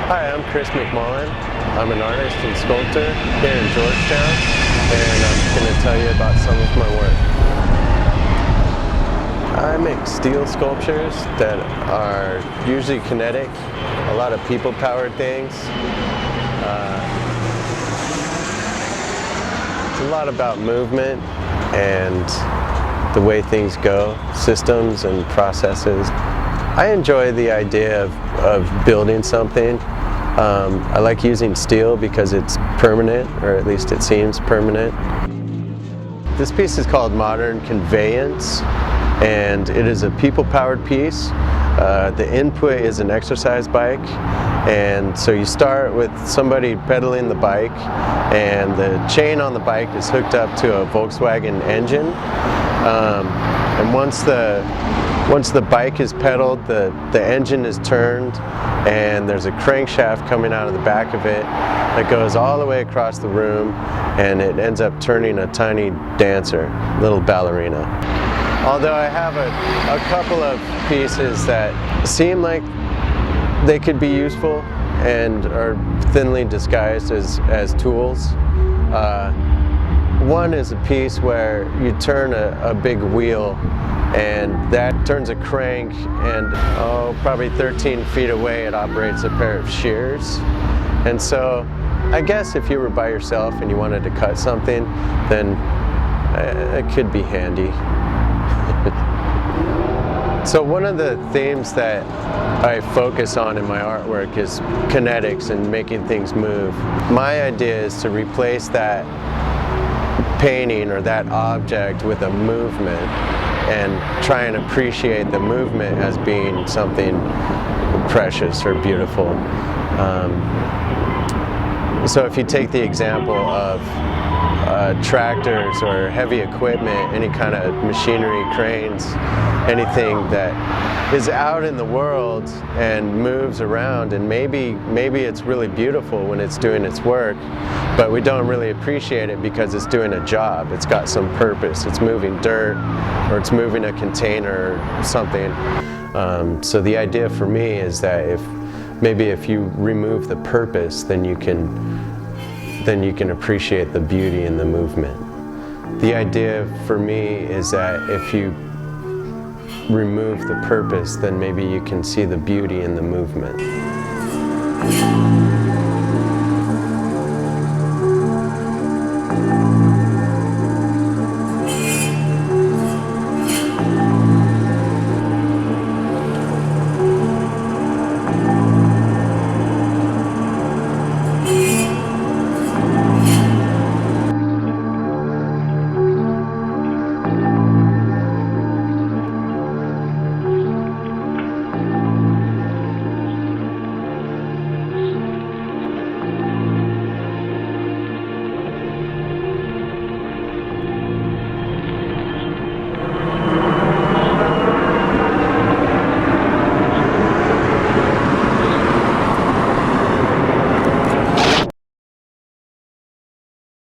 Hi, I'm Chris McMullen. I'm an artist and sculptor here in Georgetown, and I'm going to tell you about some of my work. I make steel sculptures that are usually kinetic, a lot of people-powered things. It's a lot about movement and the way things go, systems and processes. I enjoy the idea of building something. I like using steel because it's permanent, or at least it seems permanent. This piece is called Modern Conveyance, and it is a people-powered piece. The input is an exercise bike, and so you start with somebody pedaling the bike, and the chain on the bike is hooked up to a Volkswagen engine. And once the bike is pedaled, the engine is turned, and there's a crankshaft coming out of the back of it that goes all the way across the room, and it ends up turning a tiny dancer, little ballerina. Although I have a couple of pieces that seem like they could be useful and are thinly disguised as tools. One is a piece where you turn a big wheel, and that turns a crank, and probably 13 feet away it operates a pair of shears. And so I guess if you were by yourself and you wanted to cut something, then it could be handy. So one of the themes that I focus on in my artwork is kinetics and making things move. My idea is to replace that painting or that object with a movement and try and appreciate the movement as being something precious or beautiful. So if you take the example of tractors or heavy equipment, any kind of machinery, cranes, anything that is out in the world and moves around, and maybe it's really beautiful when it's doing its work, but we don't really appreciate it because it's doing a job. It's got some purpose. It's moving dirt, or it's moving a container or something. So the idea for me is that if you remove the purpose, then you can appreciate the beauty in the movement. The idea for me is that if you remove the purpose, then maybe you can see the beauty in the movement.